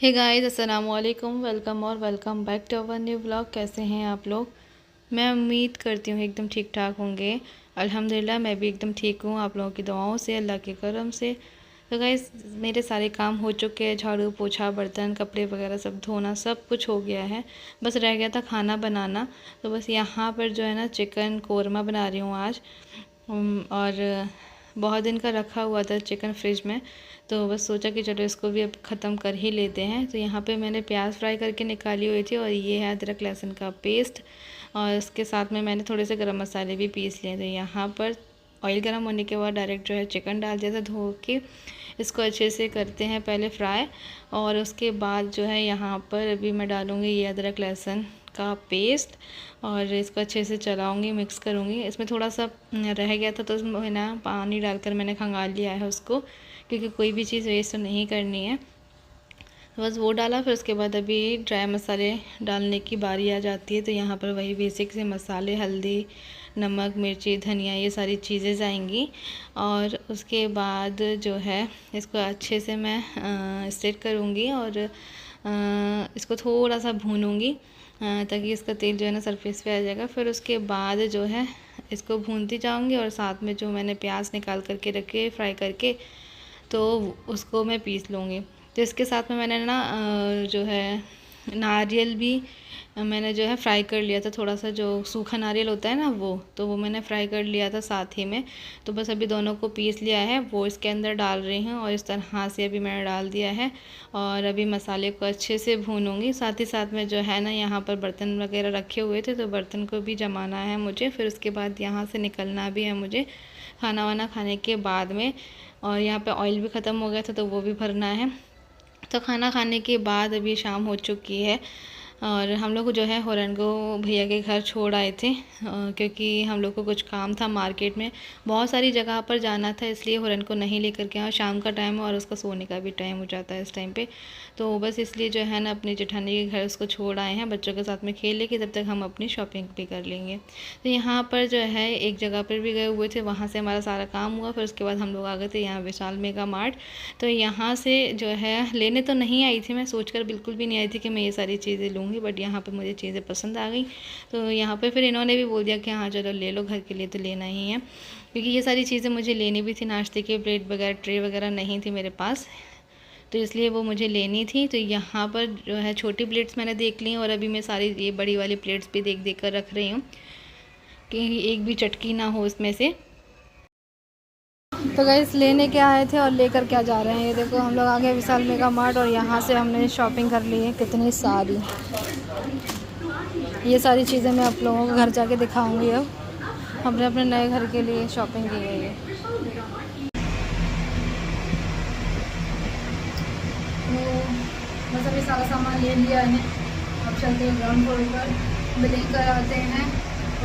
Hey guys, अस्सलाम वालेकुम। Welcome और welcome back to our new vlog. कैसे हैं आप लोग? मैं उम्मीद करती हूँ एकदम ठीक ठाक होंगे। अल्हम्दुलिल्लाह मैं भी एकदम ठीक हूँ, आप लोगों की दुआओं से, अल्लाह के करम से। तो गाइस, मेरे सारे काम हो चुके हैं। झाड़ू पोछा, बर्तन, कपड़े वगैरह सब धोना सब कुछ हो गया है। बस रह गया था खाना बनाना। तो बस यहाँ पर जो है ना, चिकन कोरमा बना रही हूँ आज। और बहुत दिन का रखा हुआ था चिकन फ्रिज में, तो बस सोचा कि चलो इसको भी अब ख़त्म कर ही लेते हैं। तो यहाँ पे मैंने प्याज फ्राई करके निकाली हुई थी, और ये है अदरक लहसुन का पेस्ट, और इसके साथ में मैंने थोड़े से गरम मसाले भी पीस लिए। तो यहाँ पर ऑयल गर्म होने के बाद डायरेक्ट जो है चिकन डाल दिया था धो के। इसको अच्छे से करते हैं पहले फ्राई, और उसके बाद जो है यहाँ पर अभी मैं डालूँगी ये अदरक लहसुन का पेस्ट, और इसको अच्छे से चलाऊँगी, मिक्स करूँगी। इसमें थोड़ा सा रह गया था, तो उसमें ना पानी डालकर मैंने खंगाल लिया है उसको, क्योंकि कोई भी चीज़ वेस्ट नहीं करनी है। तो बस वो डाला। फिर उसके बाद अभी ड्राई मसाले डालने की बारी आ जाती है। तो यहाँ पर वही बेसिक से मसाले, हल्दी, नमक, मिर्ची, धनिया, ये सारी चीज़ें जाएंगी। और उसके बाद जो है इसको अच्छे से मैं स्टेट करूँगी, और इसको थोड़ा सा भूनूँगी, ताकि इसका तेल जो है ना सरफेस पे आ जाएगा। फिर उसके बाद जो है इसको भूनती जाऊँगी, और साथ में जो मैंने प्याज निकाल करके रखे फ्राई करके, तो उसको मैं पीस लूँगी। तो इसके साथ में मैंने ना जो है नारियल भी मैंने जो है फ्राई कर लिया था। थोड़ा सा जो सूखा नारियल होता है ना, वो मैंने फ्राई कर लिया था साथ ही में। तो बस अभी दोनों को पीस लिया है, वो इसके अंदर डाल रही हूँ, और इस तरह से अभी मैंने डाल दिया है। और अभी मसाले को अच्छे से भूनूँगी। साथ ही साथ में जो है ना, यहाँ पर बर्तन वगैरह रखे हुए थे, तो बर्तन को भी जमाना है मुझे। फिर उसके बाद यहाँ से निकलना भी है मुझे खाना वाना खाने के बाद में। और यहाँ पे ऑयल भी ख़त्म हो गया था, तो वो भी भरना है। तो खाना खाने के बाद अभी शाम हो चुकी है, और हम लोग जो है होरन को भैया के घर छोड़ आए थे, क्योंकि हम लोग को कुछ काम था मार्केट में, बहुत सारी जगह पर जाना था, इसलिए होरन को नहीं लेकर के आए। शाम का टाइम है और उसका सोने का भी टाइम हो जाता है इस टाइम पे। तो बस इसलिए जो है ना, अपनी जेठानी के घर उसको छोड़ आए हैं, बच्चों के साथ में खेल लेके, तब तक हम अपनी शॉपिंग भी कर लेंगे। तो यहाँ पर जो है एक जगह पर भी गए हुए थे, वहाँ से हमारा सारा काम हुआ। फिर उसके बाद हम लोग आ गए थे यहाँ विशाल मेगा मार्ट। तो यहाँ से जो है लेने तो नहीं आई थी, मैं सोचकर बिल्कुल भी नहीं आई थी कि मैं ये सारी चीज़ें लूँगी, बट यहाँ पे मुझे चीज़ें पसंद आ गई। तो यहाँ पे फिर इन्होंने भी बोल दिया कि हाँ चलो ले लो, घर के लिए तो लेना ही है, क्योंकि ये सारी चीज़ें मुझे लेनी भी थी। नाश्ते के प्लेट वगैरह, ट्रे वगैरह नहीं थी मेरे पास, तो इसलिए वो मुझे लेनी थी। तो यहाँ पर जो है छोटी प्लेट्स मैंने देख ली, और अभी मैं सारी ये बड़ी वाली प्लेट्स भी देख देख कर रख रही हूँ, कि एक भी चटकी ना हो इसमें से। तो गाइस, लेने क्या आए थे और लेकर क्या जा रहे हैं, ये देखो। हम लोग आ गए विशाल मेगा मार्ट, और यहाँ से हमने शॉपिंग कर ली है कितनी सारी। ये सारी चीज़ें मैं आप लोगों को घर जाके दिखाऊंगी। अब हमने अपने नए घर के लिए शॉपिंग की है ये। तो बस अभी सारा सामान ले लिया है। अब चलते हैं ग्राउंड फ्लोर पर, बिलिंग कराते हैं,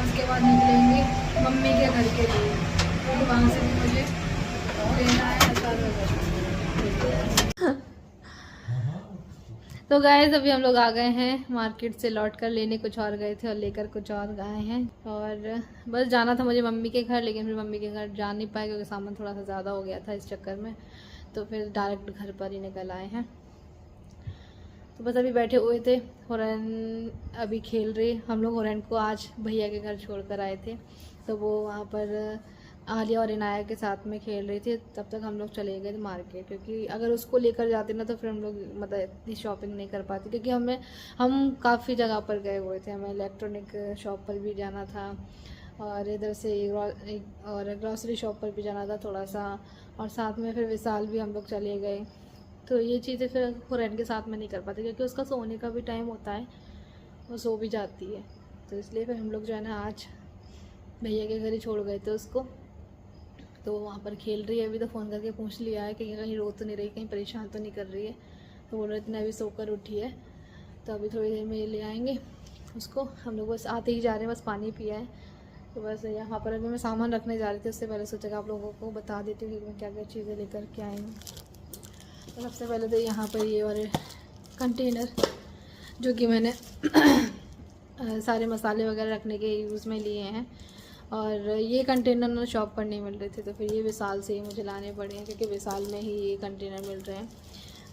उसके बाद निकलेंगे मम्मी के घर के लिए, क्योंकि वहाँ से भी मुझे लेना है अचार वगैरह। तो गाइस, अभी हम लोग आ गए हैं मार्केट से, लौट कर लेने कुछ और गए थे और लेकर कुछ और आए हैं। और बस जाना था मुझे मम्मी के घर, लेकिन फिर मम्मी के घर जा नहीं पाए, क्योंकि सामान थोड़ा सा ज़्यादा हो गया था इस चक्कर में। तो फिर डायरेक्ट घर पर ही निकल आए हैं। तो बस अभी बैठे हुए थे। हुरैन अभी खेल रही। हम लोग हुरैन को आज भैया के घर छोड़ कर आए थे, तो वो वहाँ पर आलिया और इनाया के साथ में खेल रही थी। तब तक हम लोग चले गए थे मार्केट, क्योंकि अगर उसको लेकर जाते ना, तो फिर हम लोग मतलब इतनी शॉपिंग नहीं कर पाते, क्योंकि हम काफ़ी जगह पर गए हुए थे। हमें इलेक्ट्रॉनिक शॉप पर भी जाना था, और इधर से और ग्रॉसरी शॉप पर भी जाना था थोड़ा सा, और साथ में फिर विशाल भी हम लोग चले गए। तो ये चीज़ें फिर हुरैन के साथ में नहीं कर पाते, क्योंकि उसका सोने का भी टाइम होता है, वो सो भी जाती है। तो इसलिए फिर हम लोग जो है ना, आज भैया के घर ही छोड़ गए थे उसको। तो वहाँ पर खेल रही है। अभी तो फ़ोन करके पूछ लिया है कि कहीं रो तो नहीं रही, कहीं परेशान तो नहीं कर रही है। तो बोल रहे इतना अभी सोकर उठी है, तो अभी थोड़ी देर में ये ले आएंगे उसको। हम लोग बस आते ही जा रहे हैं, बस पानी पिया है। तो बस यहाँ पर अभी मैं सामान रखने जा रही थी, उससे पहले सोचा कि आप लोगों को बता देती हूँ कि मैं क्या क्या चीज़ें लेकर के आई हूँ। तो सबसे पहले तो यहाँ पर ये वाले कंटेनर, जो कि मैंने सारे मसाले वगैरह रखने के यूज़ में लिए हैं। और ये कंटेनर ना शॉप पर नहीं मिल रहे थे, तो फिर ये विशाल से ही मुझे लाने पड़े हैं, क्योंकि विशाल में ही ये कंटेनर मिल रहे हैं।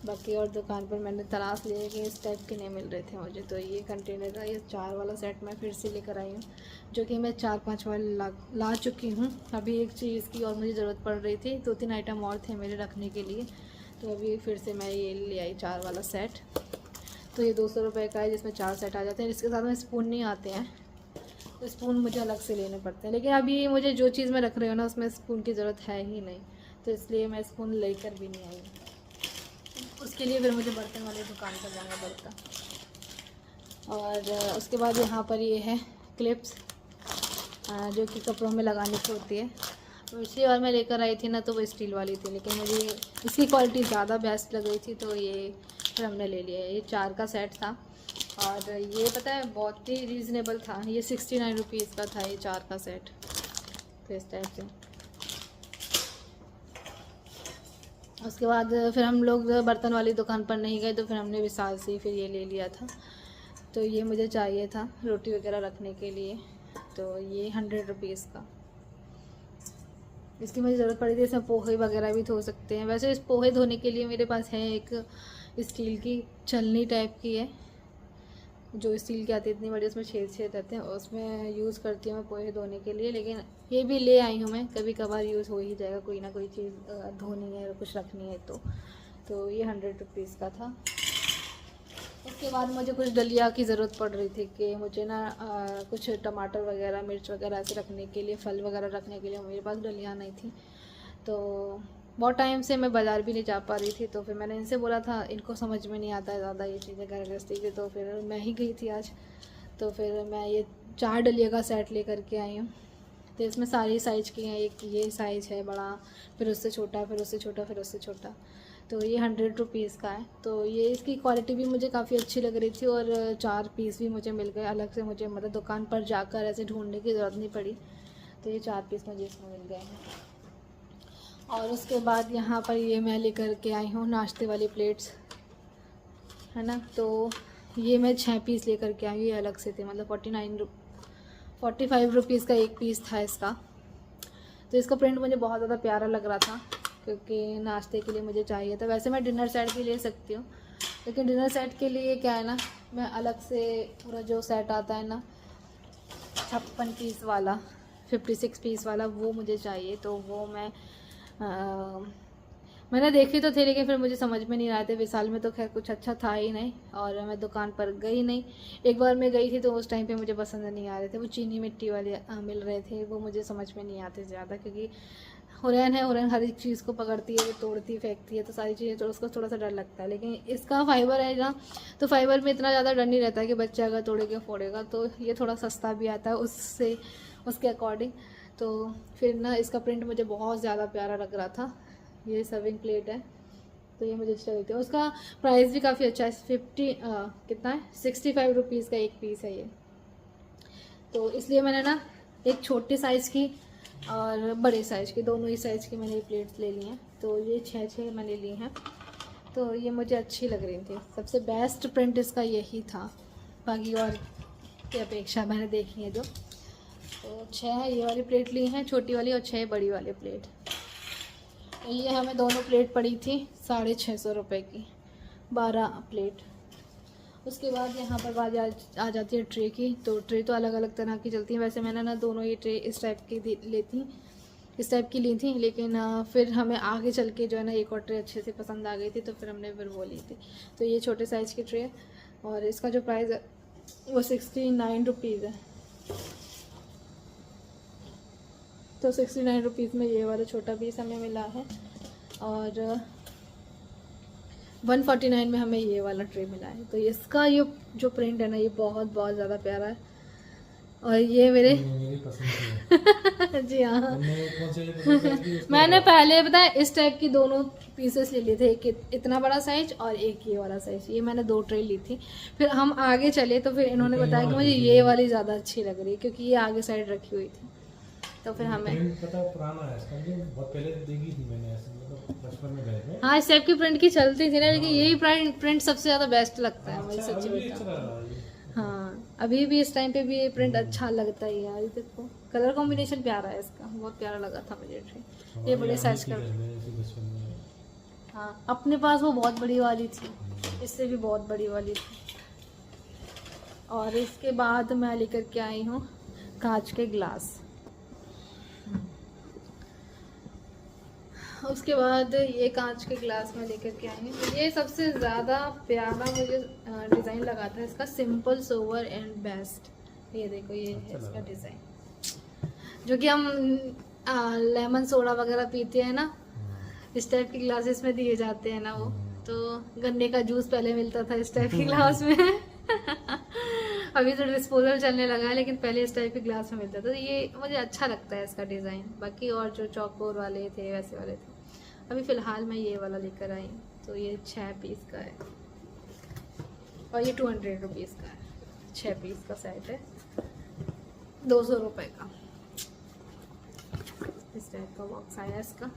बाकी और दुकान पर मैंने तलाश लिए कि इस टाइप के नहीं मिल रहे थे मुझे, तो ये कंटेनर का ये 4 वाला सेट मैं फिर से लेकर आई हूँ, जो कि मैं 4-5 वाले ला चुकी हूँ। अभी एक चीज़ की और मुझे ज़रूरत पड़ रही थी, 2-3 आइटम और थे मेरे रखने के लिए, तो अभी फिर से मैं ये ले आई 4 वाला सेट। तो ये 200 रुपये का है, जिसमें 4 सेट आ जाते हैं। इसके साथ में स्पून नहीं आते हैं, तो स्पून मुझे अलग से लेने पड़ते हैं, लेकिन अभी मुझे जो चीज़ मैं रख रही हूँ ना उसमें स्पून की ज़रूरत है ही नहीं, तो इसलिए मैं स्पून लेकर भी नहीं आई। उसके लिए फिर मुझे बर्तन वाली दुकान पर जाना पड़ता। और उसके बाद यहाँ पर ये है क्लिप्स, जो कि कपड़ों में लगाने की होती है। पिछली बार मैं लेकर आई थी ना तो वो स्टील वाली थी, लेकिन मुझे इसकी क्वालिटी ज़्यादा बेस्ट लग रही थी, तो ये फिर हमने ले लिया। ये 4 का सेट था और ये पता है बहुत ही रीज़नेबल था, ये 69 रुपीज़ का था ये 4 का सेट। तो इस टाइप से उसके बाद फिर हम लोग बर्तन वाली दुकान पर नहीं गए, तो फिर हमने विशाल से ही फिर ये ले लिया था। तो ये मुझे चाहिए था रोटी वगैरह रखने के लिए, तो ये 100 रुपीज़ का इसकी मुझे ज़रूरत पड़ी थी। इसमें पोहे वगैरह भी धो सकते हैं। वैसे इस पोहे धोने के लिए मेरे पास है एक स्टील की छलनी टाइप की है, जो स्टील की आती है, इतनी बड़ी, उसमें छेद रहते हैं, उसमें यूज़ करती हूँ मैं पोहे धोने के लिए। लेकिन ये भी ले आई हूँ मैं, कभी कभार यूज़ हो ही जाएगा, कोई ना कोई चीज़ धोनी है, कुछ रखनी है तो ये 100 रुपीज़ का था। उसके बाद मुझे कुछ डलिया की ज़रूरत पड़ रही थी कि मुझे ना कुछ टमाटर वगैरह, मिर्च वगैरह ऐसे रखने के लिए, फल वगैरह रखने के लिए मेरे पास डलिया नहीं थी। तो बहुत टाइम से मैं बाज़ार भी नहीं जा पा रही थी, तो फिर मैंने इनसे बोला था, इनको समझ में नहीं आता है ज़्यादा ये चीज़ें घर गृहस्थी की, तो फिर मैं ही गई थी आज। तो फिर मैं ये 4 डलिया का सेट ले करके आई हूँ। तो इसमें सारी साइज़ की हैं, एक ये साइज़ है बड़ा, फिर उससे छोटा, फिर उससे छोटा, फिर उससे छोटा। तो ये 100 रुपीज़ का है। तो ये इसकी क्वालिटी भी मुझे काफ़ी अच्छी लग रही थी, और 4 पीस भी मुझे मिल गए अलग से, मुझे मतलब दुकान पर जाकर ऐसे ढूंढने की ज़रूरत नहीं पड़ी। तो ये 4 पीस मुझे इसमें मिल गए हैं। और उसके बाद यहाँ पर ये मैं लेकर के आई हूँ नाश्ते वाली प्लेट्स, है ना। तो ये मैं 6 पीस लेकर के आई हूँ, ये अलग से थे, मतलब 45 रुपीज़ का एक पीस था इसका। तो इसका प्रिंट मुझे बहुत ज़्यादा प्यारा लग रहा था, क्योंकि नाश्ते के लिए मुझे चाहिए था। वैसे मैं डिनर सेट भी ले सकती हूँ, लेकिन डिनर सेट के लिए क्या है ना, मैं अलग से पूरा जो सेट आता है ना 56 पीस वाला, 56 पीस वाला, वो मुझे चाहिए। तो वो मैंने देखी तो थी, लेकिन फिर मुझे समझ में नहीं आए थे। विशाल में तो खैर कुछ अच्छा था ही नहीं, और मैं दुकान पर गई नहीं। एक बार मैं गई थी तो उस टाइम पे मुझे पसंद नहीं आ रहे थे, वो चीनी मिट्टी वाले मिल रहे थे, वो मुझे समझ में नहीं आते ज़्यादा, क्योंकि हुरैन है, हुरैन हर एक चीज़ को पकड़ती है, वो तोड़ती फेंकती है, तो सारी चीज़ें तो उसको थोड़ा सा डर लगता है। लेकिन इसका फाइबर है ना, तो फाइबर में इतना ज़्यादा डर नहीं रहता है कि बच्चा अगर तोड़ेगा फोड़ेगा, तो ये थोड़ा सस्ता भी आता है उससे, उसके अकॉर्डिंग। तो फिर ना इसका प्रिंट मुझे बहुत ज़्यादा प्यारा लग रहा था। ये सर्विंग प्लेट है, तो ये मुझे अच्छा लगता है। उसका प्राइस भी काफ़ी अच्छा है, कितना है, 65 रुपीज़ का एक पीस है ये। तो इसलिए मैंने ना एक छोटे साइज़ की और बड़े साइज़ की, दोनों ही साइज़ की मैंने ये प्लेट्स ले ली हैं। तो ये 6 मैंने ली हैं, तो ये मुझे अच्छी लग रही थी। सबसे बेस्ट प्रिंट इसका यही था, बाकी और की अपेक्षा मैंने देखी है जो। तो 6 ये वाली प्लेट ली हैं, छोटी वाली, और 6 बड़ी वाली प्लेट। तो ये हमें दोनों प्लेट पड़ी थी 650 रुपये की, 12 प्लेट। उसके बाद यहाँ पर बात आ जाती है ट्रे की। तो ट्रे तो अलग अलग तरह की चलती हैं। वैसे मैंने ना दोनों ये ट्रे इस टाइप की इस टाइप की ली थी, लेकिन फिर हमें आगे चल के जो है ना एक और ट्रे अच्छे से पसंद आ गई थी, तो फिर हमने फिर वो ली थी। तो ये छोटे साइज़ की ट्रे, और इसका जो प्राइस है वो 69 रुपीज़ है। तो 69 रुपीज़ में ये वाला छोटा पीस हमें मिला है, और 149 में हमें ये वाला ट्रे मिला है। तो इसका ये जो प्रिंट है ना, ये बहुत बहुत ज़्यादा प्यारा है, और ये मेरी पसंद है। जी हाँ, मैंने पहले पता है इस टाइप की दोनों पीसेस ले लिए थे, एक इतना बड़ा साइज और एक ये वाला साइज। ये मैंने 2 ट्रे ली थी। फिर हम आगे चले तो फिर इन्होंने बताया कि मुझे ये वाली ज़्यादा अच्छी लग रही है, क्योंकि ये आगे साइड रखी हुई थी। तो फिर हमें पता पुराना है इसका, बहुत पहले देखी थी मैंने ऐसे, मतलब बचपन में घर में। हाँ, इस टाइप की प्रिंट की चलती थी ना, लेकिन यही प्रिंट सबसे ज़्यादा बेस्ट लगता है मुझे, सच्ची बताऊं। हाँ, अभी भी इस टाइम पे भी ये प्रिंट अच्छा लगता है यार। देखो कलर कॉम्बिनेशन प्यारा है इसका, बहुत प्यारा लगा था मुझे ट्रे। ये बड़े साइज का, हाँ, अपने पास वो बहुत बड़ी वाली थी, इससे भी बहुत बड़ी वाली थी। और इसके बाद मैं लेकर के आई हूँ कांच के ग्लास। उसके बाद ये कांच के ग्लास में लेकर के आई हूँ। ये सबसे ज़्यादा प्यारा मुझे डिज़ाइन लगा था इसका, सिंपल सोवर एंड बेस्ट। ये देखो, ये है इसका डिज़ाइन, जो कि हम लेमन सोडा वगैरह पीते हैं ना, इस टाइप के ग्लासेस में दिए जाते हैं ना वो। तो गन्ने का जूस पहले मिलता था इस टाइप के ग्लास में अभी तो डिस्पोजल चलने लगा है, लेकिन पहले इस टाइप के ग्लास में मिलता था। तो ये मुझे अच्छा लगता है इसका डिज़ाइन। बाकी और जो चौकोर वाले थे वैसे वाले थे। अभी फ़िलहाल मैं ये वाला लेकर आई हूँ। तो ये 6 पीस का है और ये 200 रुपीज़ का है। 6 पीस का सेट है, 200 रुपये का। इस टाइप का बॉक्स आया इसका।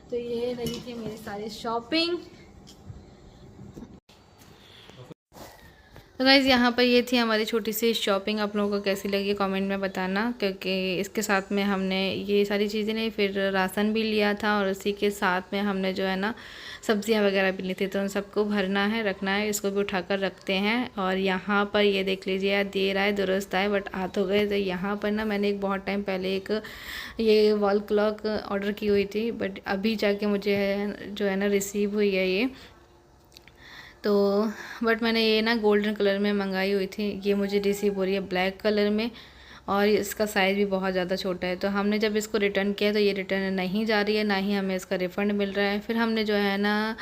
तो ये रही थी मेरी सारी शॉपिंग। तो गाइज़ यहाँ पर ये थी हमारी छोटी सी शॉपिंग। आप लोगों को कैसी लगी कमेंट में बताना, क्योंकि इसके साथ में हमने ये सारी चीज़ें नहीं, फिर राशन भी लिया था और उसी के साथ में हमने जो है ना सब्जियां वगैरह भी ली थी। तो उन सबको भरना है, रखना है, इसको भी उठाकर रखते हैं। और यहाँ पर ये देख लीजिए, देर आए दुरुस्त आए, बट आ तो गए। तो यहाँ पर ना मैंने एक बहुत टाइम पहले एक ये वॉल क्लॉक ऑर्डर की हुई थी, बट अभी जाके मुझे जो है ना रिसीव हुई है ये। तो बट मैंने ये ना गोल्डन कलर में मंगाई हुई थी, ये मुझे रिसीव हो रही है ब्लैक कलर में। और इसका साइज़ भी बहुत ज़्यादा छोटा है। तो हमने जब इसको रिटर्न किया तो ये रिटर्न नहीं जा रही है, ना ही हमें इसका रिफ़ंड मिल रहा है। फिर हमने जो है ना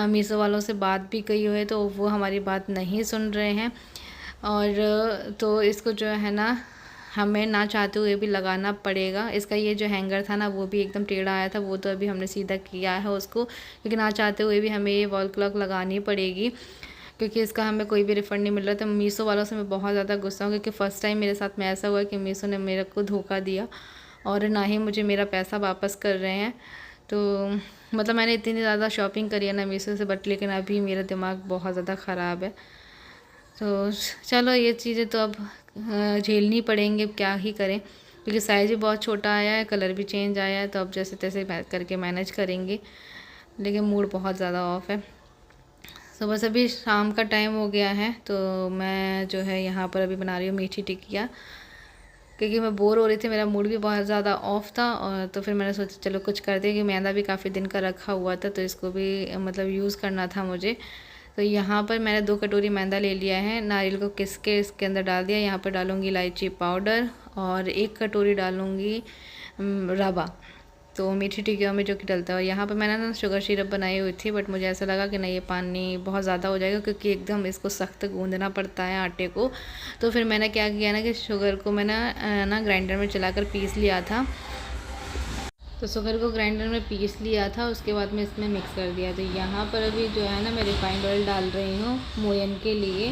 मीशो वालों से बात भी की हुई है, तो वो हमारी बात नहीं सुन रहे हैं। और तो इसको जो है ना हमें ना चाहते हुए भी लगाना पड़ेगा। इसका ये जो हैंगर था ना वो भी एकदम टेढ़ा आया था, वो तो अभी हमने सीधा किया है उसको, क्योंकि ना चाहते हुए भी हमें ये वॉल क्लॉक लगानी पड़ेगी, क्योंकि इसका हमें कोई भी रिफ़ंड नहीं मिल रहा था। मीशो वालों से मैं बहुत ज़्यादा गुस्सा हूँ, क्योंकि फ़र्स्ट टाइम मेरे साथ में ऐसा हुआ कि मीशो ने मेरे को धोखा दिया और ना ही मुझे मेरा पैसा वापस कर रहे हैं। तो मतलब मैंने इतनी ज़्यादा शॉपिंग करी है ना मीशो से, बट लेकिन अभी मेरा दिमाग बहुत ज़्यादा ख़राब है। तो चलो ये चीज़ें तो अब झेलनी पड़ेंगी, क्या ही करें, क्योंकि साइज़ भी बहुत छोटा आया है, कलर भी चेंज आया है। तो अब जैसे तैसे करके मैनेज करेंगे, लेकिन मूड बहुत ज़्यादा ऑफ है। तो बस अभी शाम का टाइम हो गया है, तो मैं जो है यहाँ पर अभी बना रही हूँ मीठी टिकिया, क्योंकि मैं बोर हो रही थी, मेरा मूड भी बहुत ज़्यादा ऑफ था। और तो फिर मैंने सोचा चलो कुछ करते हैं, कि मैदा भी काफ़ी दिन का रखा हुआ था, तो इसको भी मतलब यूज़ करना था मुझे। तो यहाँ पर मैंने 2 कटोरी मैदा ले लिया है, नारियल को किस के इसके अंदर डाल दिया। यहाँ पर डालूँगी इलायची पाउडर और 1 कटोरी डालूँगी रवा, तो मीठी टिक्कियों में जो कि डलता है। और यहाँ पर मैंने ना शुगर सिरप बनाई हुई थी, बट मुझे ऐसा लगा कि नहीं, ये पानी बहुत ज़्यादा हो जाएगा, क्योंकि एकदम इसको सख्त गूँधना पड़ता है आटे को। तो फिर मैंने क्या किया ना कि शुगर को मैंने ना ग्राइंडर में चलाकर पीस लिया था। तो शुगर को ग्राइंडर में पीस लिया था, उसके बाद में इसमें मिक्स कर दिया। तो यहाँ पर अभी जो है ना मैं रिफाइंड ऑयल डाल रही हूँ मोयन के लिए।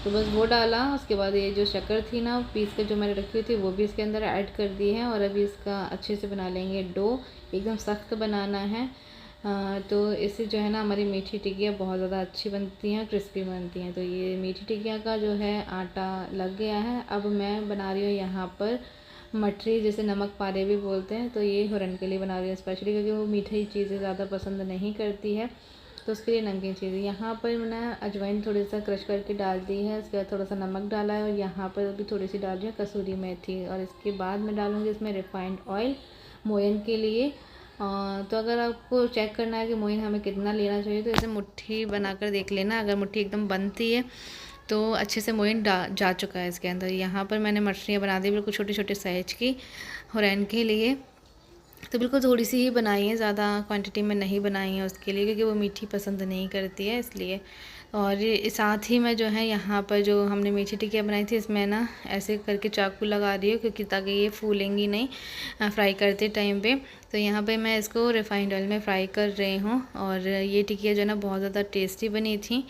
तो बस वो डाला, उसके बाद ये जो शक्कर थी ना पीस के जो मैंने रखी हुई थी वो भी इसके अंदर ऐड कर दी है। और अभी इसका अच्छे से बना लेंगे डो, एकदम सख्त बनाना है। तो इससे जो है ना हमारी मीठी टिक्कियाँ बहुत ज़्यादा अच्छी बनती हैं, क्रिस्पी बनती हैं। तो ये मीठी टिक्कियाँ का जो है आटा लग गया है। अब मैं बना रही हूँ यहाँ पर मठरी, जैसे नमक पारे भी बोलते हैं। तो ये हुरन के लिए बना रही हूँ स्पेशली, क्योंकि वो मीठी चीज़ें ज़्यादा पसंद नहीं करती है, तो उसके लिए नमकीन चीज़ें। यहाँ पर मैंने अजवाइन थोड़ी सा क्रश करके डाल दी है, उसके बाद थोड़ा सा नमक डाला है, और यहाँ पर भी थोड़ी सी डाल रही है कसूरी मेथी। और इसके बाद मैं डालूँगी इसमें रिफाइंड ऑयल मोयन के लिए। तो अगर आपको चेक करना है कि मोयन हमें कितना लेना चाहिए, तो इसे मुट्ठी बनाकर देख लेना। अगर मुट्ठी एकदम बनती है तो अच्छे से मोयन जा चुका है इसके अंदर। यहाँ पर मैंने मछलियाँ बना दी बिल्कुल छोटे छोटे साइज की हुरैन के लिए। तो बिल्कुल थोड़ी सी ही बनाई है, ज़्यादा क्वांटिटी में नहीं बनाई है उसके लिए, क्योंकि वो मीठी पसंद नहीं करती है इसलिए। और साथ ही मैं जो है यहाँ पर जो हमने मीठी टिक्कियाँ बनाई थी, इसमें ना ऐसे करके चाकू लगा रही हूँ, क्योंकि ताकि ये फूलेंगी नहीं फ्राई करते टाइम पे। तो यहाँ पे मैं इसको रिफाइंड ऑयल में फ्राई कर रही हूँ। और ये टिक्कियाँ जो है ना बहुत ज़्यादा टेस्टी बनी थी।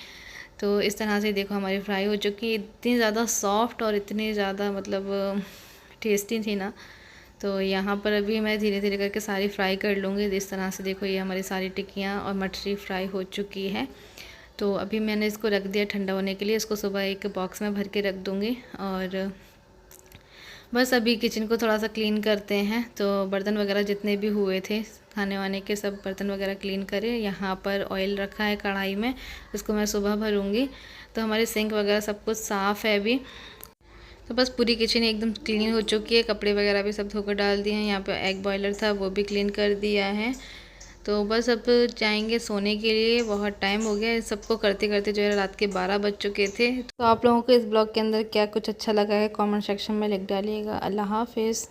तो इस तरह से देखो हमारी फ्राई हो चुकी, इतनी ज़्यादा सॉफ्ट और इतनी ज़्यादा मतलब टेस्टी थी ना। तो यहाँ पर अभी मैं धीरे धीरे करके सारी फ्राई कर लूँगी। इस तरह से देखो ये हमारी सारी टिक्कियाँ और मछली फ्राई हो चुकी है। तो अभी मैंने इसको रख दिया ठंडा होने के लिए, इसको सुबह एक बॉक्स में भर के रख दूँगी। और बस अभी किचन को थोड़ा सा क्लीन करते हैं। तो बर्तन वगैरह जितने भी हुए थे खाने वाने के, सब बर्तन वगैरह क्लीन करें। यहाँ पर ऑयल रखा है कढ़ाई में, उसको मैं सुबह भरूंगी। तो हमारे सिंक वगैरह सब कुछ साफ़ है अभी। तो बस पूरी किचन एकदम क्लीन हो चुकी है। कपड़े वगैरह भी सब धोकर डाल दिए हैं। यहाँ पे एग बॉयलर था वो भी क्लीन कर दिया है। तो बस अब जाएंगे सोने के लिए, बहुत टाइम हो गया सबको करते करते, जो है रात के 12 बज चुके थे। तो आप लोगों को इस ब्लॉग के अंदर क्या कुछ अच्छा लगा है कमेंट सेक्शन में लिख डालिएगा। अल्लाह हाफिज़।